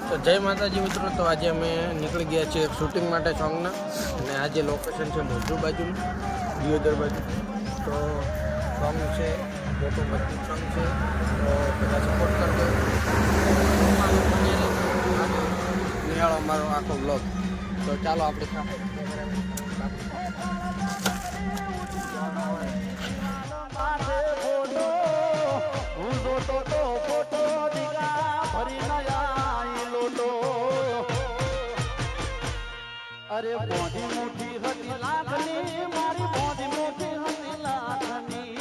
તો જય માતાજી મિત્રો. તો આજે અમે નીકળી ગયા છીએ શૂટિંગ માટે સોંગના, અને આજે લોકેશન છે મોજુ બાજુનું, દિયોદર બાજુ. તો સોંગ છે મોટું મજબૂત સોંગ છે, તો બધા સપોર્ટ કરજો. નિહાળો અમારો આખો બ્લોગ. તો ચાલો આપણે સાથે અરે બોધી મોટી હતી લાખની, મારી બોધી મોટી હતી લાખની.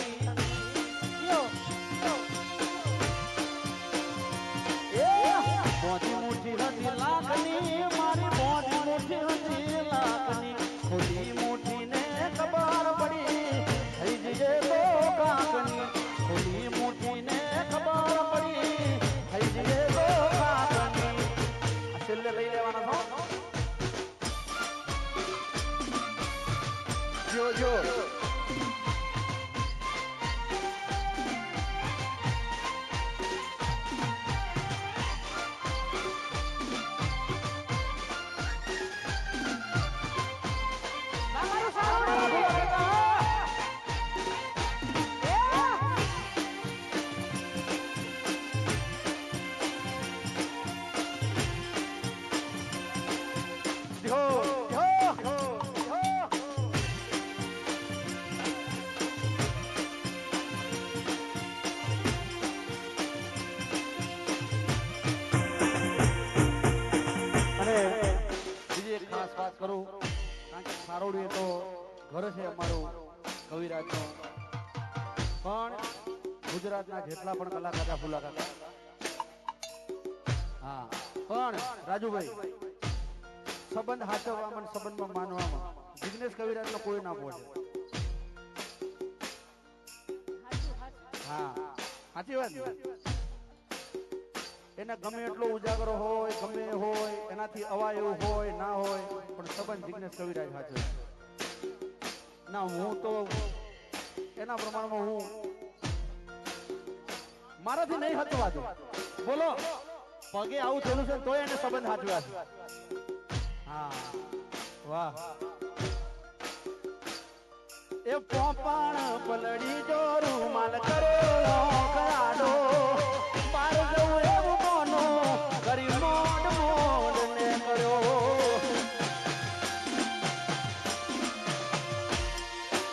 બોધી મોટી હતી લાખની, મારી બોધી મોટી હતી લાખની. ખોટી મોટી ને ખબર પડી થઈ જઈએ તો કાકની. ખોટી મોટી ને ખબર પડી થઈ જઈએ તો કાકની. છેલ્લે લઈ લેવાના છો જો કરું, કારણ કે સારોડી તો ઘર છે અમારું કવિરાજનું, પણ ગુજરાતના જેટલા પણ કલાકાર ફૂલા કાકા, હા, પણ રાજુભાઈ સંબંધ હાચવવામાં, સંબંધમાં માનવામાં જિગ્નેશ કવિરાજનો કોઈ ના પહોંચે. હા, સાચી વાત. એને ગમે એટલો ઉજાગરો હોય, ગમે હોય, એનાથી અવાયું હોય ના હોય, પણ સંબંધ જિગ્નેશ કવિરાજ સાચો ના. હું તો એના પ્રમાણમાં હું મારાથી નહીં હચવાતું. બોલો, પગે આવું થયેલું છે તોય એને સંબંધ સાચવ્યા છે. હા, વાહ. એ પોપાણ પલડી જો રૂમાલ કરે કરાડો, બાર જવું એવું કોનો કરી મોડ મોડ ને કર્યો.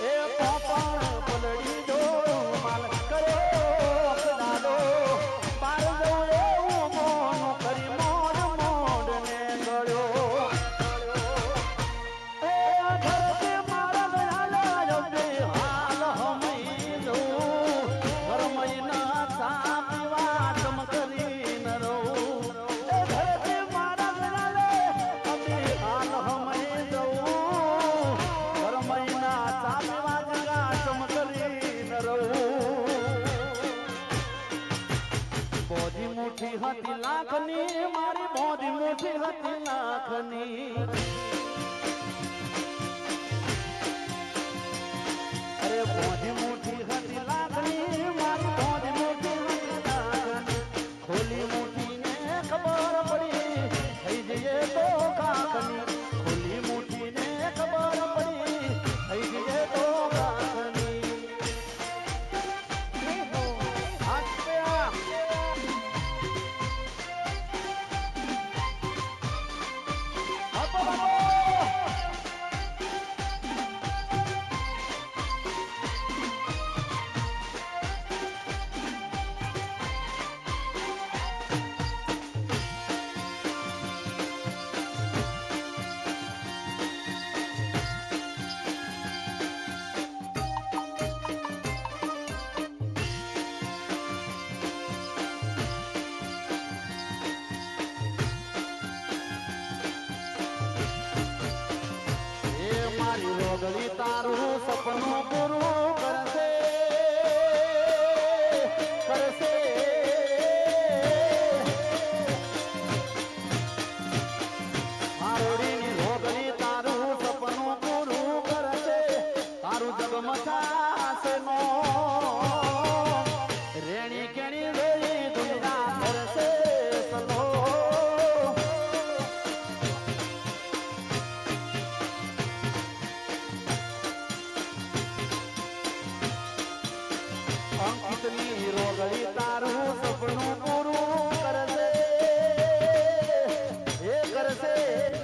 એ પોપાણ પલડી જો રૂમાલ કરે કરાડો, બાર જવું એવું કોનો કરી મોડ મોડ ને કર્યો. મોટી હતી લાખની, મારી બોધી મોટી હતી લાખની. અરે બોધી મોટી હતી લાખની, મારી બોધી મોટી હતી લાખની. ખોલી મોટી ને ખબર પડી થઈ જઈએ તો કાકની. ખોલી મોટી ને ખબર પડી થઈ જઈએ તો કાકની. રોગલી તારું સપનું પૂરું કરશે, કરશે. મારોડીની રોગલી તારું સપનું પૂરું કરશે, તારું જગમથાશે નો રેણી કેણી વેળી દુનિયા કરશે સલો.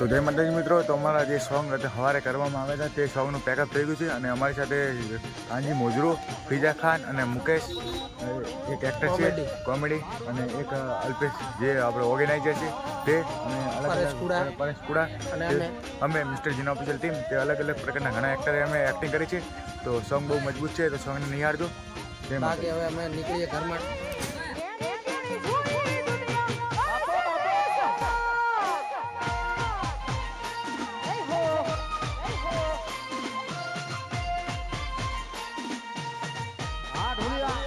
તો જય માતાજી મિત્રો, તો અમારા જે સોંગ સવારે કરવામાં આવ્યા હતા તે સોંગનું પેકઅપ થઈ ગયું છે અને અમારી સાથે કાંજી મોજરો, ફિજા ખાન અને મુકેશ, એક એક્ટર છે કોમેડી, અને એક અલ્પેશ જે આપણે ઓર્ગેનાઇઝર છે તે, અને પરેશ કુડા. પરેશ કુડા, અને અમે મિસ્ટર જીના ઓફિશિયલ ટીમ, તે અલગ અલગ પ્રકારના ઘણા એક્ટરે અમે એક્ટિંગ કરી છે. તો સોંગ બહુ મજબૂત છે, તો સોંગને નિહાળજો. જય માતાજી. બાકી હવે અમે નીકળીએ ઘરમાં. હા ઢોલિયા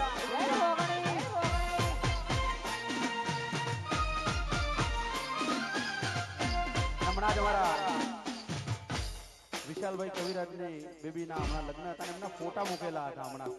હમણાં જ અમારા વિશાલભાઈ કવિરાજની બેબીના હમણાં લગ્ન હતા અને એમના ફોટા મૂકેલા હતા હમણાં.